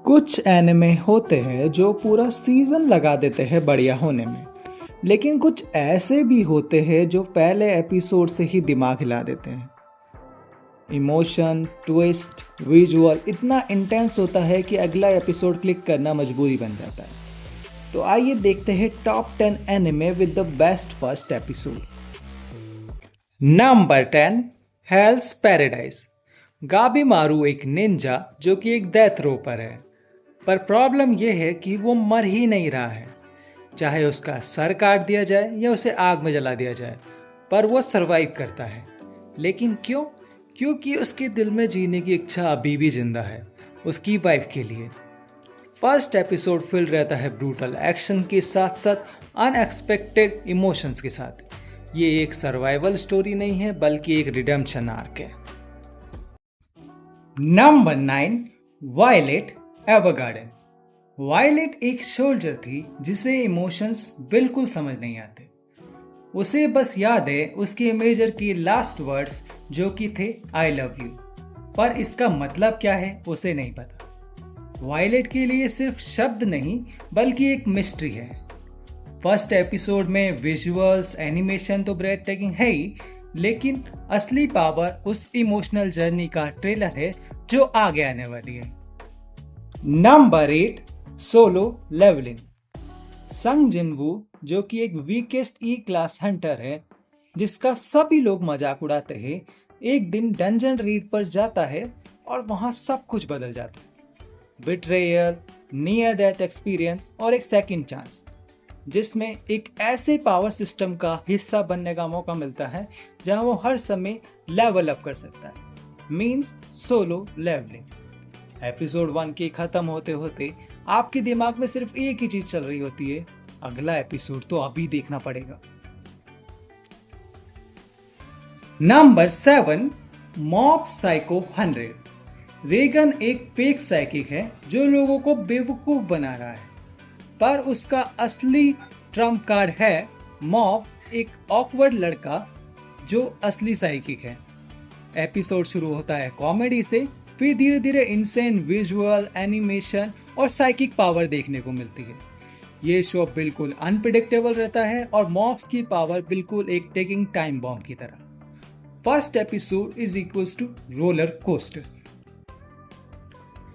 कुछ एनिमे होते हैं जो पूरा सीजन लगा देते हैं बढ़िया होने में, लेकिन कुछ ऐसे भी होते हैं जो पहले एपिसोड से ही दिमाग हिला देते हैं। इमोशन, ट्विस्ट, विजुअल इतना इंटेंस होता है कि अगला एपिसोड क्लिक करना मजबूरी बन जाता है। तो आइए देखते हैं top 10 anime with the best first episode. Number 10, Hell's Paradise. Gabimaru एक निंजा जो कि एक डेथ रो पर है, पर प्रॉब्लम यह है कि वो मर ही नहीं रहा है। चाहे उसका सर काट दिया जाए या उसे आग में जला दिया जाए, पर वो सरवाइव करता है। लेकिन क्यों? क्योंकि उसके दिल में जीने की इच्छा अभी भी जिंदा है, उसकी वाइफ के लिए। फर्स्ट एपिसोड फिल रहता है ब्रूटल एक्शन के साथ साथ अनएक्सपेक्टेड इमोशंस के साथ। ये एक सर्वाइवल स्टोरी नहीं है, बल्कि एक रिडेम्पशन आर्क है। Number 9, Violet Evergarden. वायलेट एक सोल्जर थी जिसे इमोशंस बिल्कुल समझ नहीं आते। उसे बस याद है उसके मेजर के लास्ट वर्ड्स जो कि थे आई लव यू, पर इसका मतलब क्या है उसे नहीं पता। वायलेट के लिए सिर्फ शब्द नहीं बल्कि एक मिस्ट्री है। फर्स्ट एपिसोड में विजुअल्स, एनिमेशन तो ब्रेथ टेकिंग है ही, लेकिन असली पावर उस इमोशनल जर्नी का ट्रेलर है जो आगे आने वाली है। Number 8, solo leveling. Sung Jinwoo जो कि एक वीकेस्ट ई क्लास हंटर है जिसका सभी लोग मजाक उड़ाते हैं, एक दिन डंजन रीड पर जाता है और वहां सब कुछ बदल जाता है। बिट्रेयल, नियर डेथ एक्सपीरियंस और एक सेकंड चांस, जिसमें एक ऐसे पावर सिस्टम का हिस्सा बनने का मौका मिलता है जहां वो हर समय लेवल अप कर सकता है। Means solo levelling. एपिसोड 1 के खत्म होते होते आपके दिमाग में सिर्फ एक ही चीज चल रही होती है, अगला एपिसोड तो अभी देखना पड़ेगा। Number 7, mob psycho 100। रेगन एक फेक साइकिक है जो लोगों को बेवकूफ बना रहा है, पर उसका असली ट्रम्प कार्ड है मॉब, एक ऑकवर्ड लड़का जो असली साइकिक है। एपिसोड शुरू होता है कॉमेडी से, फिर धीरे धीरे इंसेन विजुअल, एनिमेशन और साइकिक पावर देखने को मिलती है। ये शो बिल्कुल अनप्रिडिक्टेबल रहता है और मॉब्स की पावर बिल्कुल एक टेकिंग टाइम बॉम्ब की तरह। First episode is equals to roller coaster.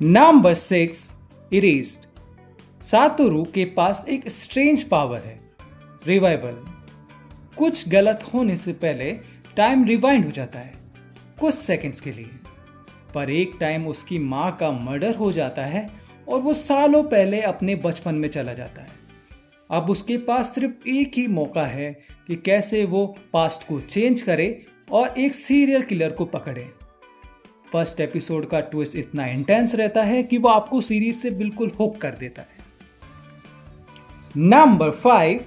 Number 6, erased. Satoru के पास एक स्ट्रेंज पावर है, रिवाइवल। कुछ गलत होने से पहले टाइम रिवाइंड हो जाता है कुछ सेकंड्स के लिए, पर एक टाइम उसकी मां का मर्डर हो जाता है और वो सालों पहले अपने बचपन में चला जाता है। अब उसके पास सिर्फ एक ही मौका है कि कैसे वो पास्ट को चेंज करे और एक सीरियल किलर को पकड़े। फर्स्ट एपिसोड का ट्विस्ट इतना इंटेंस रहता है कि वो आपको सीरीज से बिल्कुल हुक कर देता है। Number 5,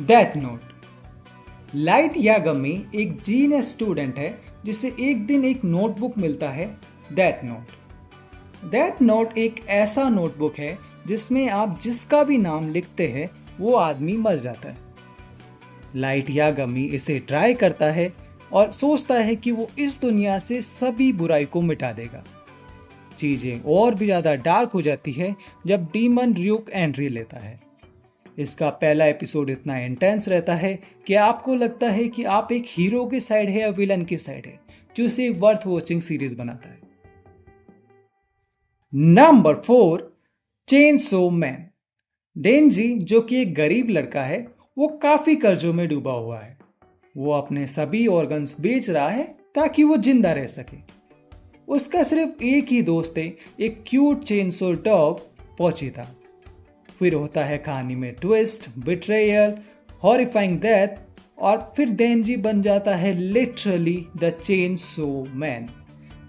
death note. लाइट यागमी एक जीनियस स्टूडेंट है जिसे एक दिन एक नोटबुक मिलता है, डेथ नोट। डेथ नोट एक ऐसा नोटबुक है जिसमें आप जिसका भी नाम लिखते हैं वो आदमी मर जाता है। लाइट यागमी इसे ट्राई करता है और सोचता है कि वो इस दुनिया से सभी बुराई को मिटा देगा। चीजें और भी ज्यादा डार्क हो जाती है जब डीमन र्यूक एंट्री लेता है। इसका पहला एपिसोड इतना इंटेंस रहता है कि आपको लगता है कि आप एक हीरो की साइड है या विलन की साइड है, जो इसे वर्थ वॉचिंग सीरीज बनाता है। Number 4, chainsaw man. डेंजी जो कि एक गरीब लड़का है, वो काफी कर्जों में डूबा हुआ है। वो अपने सभी ऑर्गन्स बेच रहा है ताकि वो जिंदा रह सके। उसका सिर्फ एक ही दोस्त है, एक क्यूट चेनसो डॉग पोचिता। फिर होता है कहानी में ट्विस्ट, बिट्रेयल, हॉरिफाइंग डेथ, और फिर डेंजी बन जाता है लिटरली द चेनसो मैन।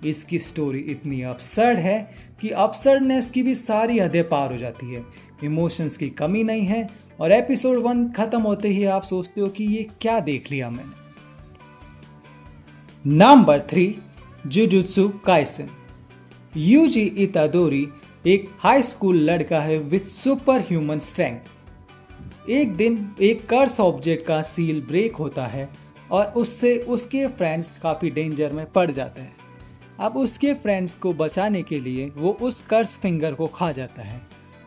इसकी स्टोरी इतनी अपसर्ड है कि अपसर्डनेस की भी सारी हदें पार हो जाती है। इमोशंस की कमी नहीं है और एपिसोड 1 खत्म होते ही आप सोचते हो कि ये क्या देख लिया मैंने। Number 3, jujutsu Kaisen. यूजी इतादोरी एक हाई स्कूल लड़का है विद सुपर ह्यूमन स्ट्रेंथ। एक दिन एक कर्स ऑब्जेक्ट का सील ब्रेक होता है और उससे उसके फ्रेंड्स काफी डेंजर में पड़ जाते हैं। अब उसके फ्रेंड्स को बचाने के लिए वो उस कर्स फिंगर को खा जाता है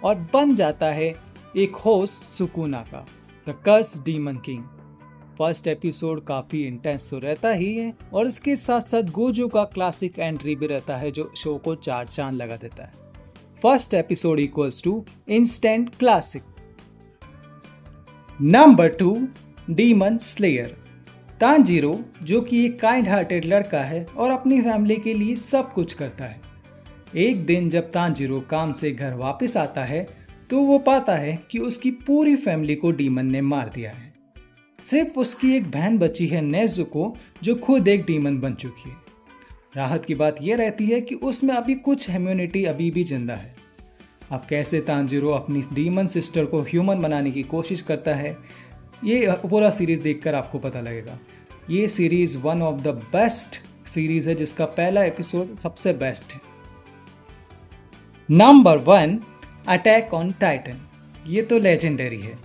और बन जाता है एक होस्ट सुकुना का, the curse demon king. First episode काफ़ी इंटेंस तो रहता ही है और इसके साथ साथ गोजो का क्लासिक एंट्री भी रहता है जो शो को 4 चांद लगा देता है। First episode equals to instant classic. Number 2, demon slayer. Tanjiro जो कि एक काइंड हार्टेड लड़का है और अपनी फैमिली के लिए सब कुछ करता है। एक दिन जब तांजीरो काम से घर वापस आता है तो वो पाता है कि उसकी पूरी फैमिली को डीमन ने मार दिया है। सिर्फ उसकी एक बहन बची है नेजुको, जो खुद एक डीमन बन चुकी है। राहत की बात यह रहती है कि उसमें अभी कुछ ह्यूमैनिटी अभी भी जिंदा है। अब कैसे तांजीरो अपनी डीमन सिस्टर को ह्यूमन बनाने की कोशिश करता है, ये पूरा सीरीज देखकर आपको पता लगेगा। ये series one of the best series है जिसका पहला एपिसोड सबसे बेस्ट है। Number 1, attack on Titan. ये तो लेजेंडरी है।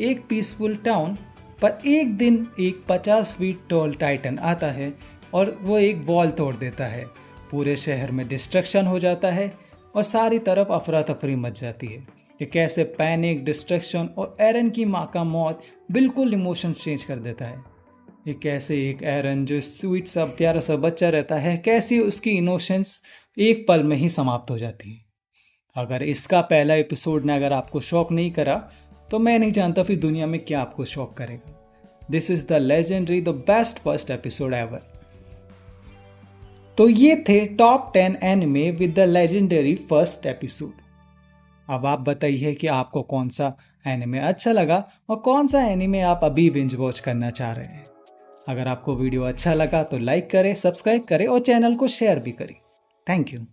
एक पीसफुल टाउन पर एक दिन एक 50 फीट टॉल टाइटन आता है और वो एक वॉल तोड़ देता है। पूरे शहर में डिस्ट्रक्शन हो जाता है और सारी तरफ अफरा तफरी मच जाती है। ये कैसे पैनिक, डिस्ट्रक्शन और एरन की माँ का मौत बिल्कुल इमोशंस चेंज कर देता है। ये कैसे एक एरन जो स्वीट सा प्यारा सा बच्चा रहता है, कैसे उसकी इमोशंस एक पल में ही समाप्त हो जाती है। अगर इसका पहला एपिसोड ने अगर आपको शॉक नहीं करा तो मैं नहीं जानता फिर दुनिया में क्या आपको शॉक करेगा। This is the legendary, the best first episode ever. तो ये थे top 10 anime with the legendary first episode. अब आप बताइए कि आपको कौन सा एनिमे अच्छा लगा और कौन सा एनिमे आप अभी बिंज वॉच करना चाह रहे हैं। अगर आपको वीडियो अच्छा लगा तो लाइक करें, सब्सक्राइब करें और चैनल को शेयर भी करें। Thank you.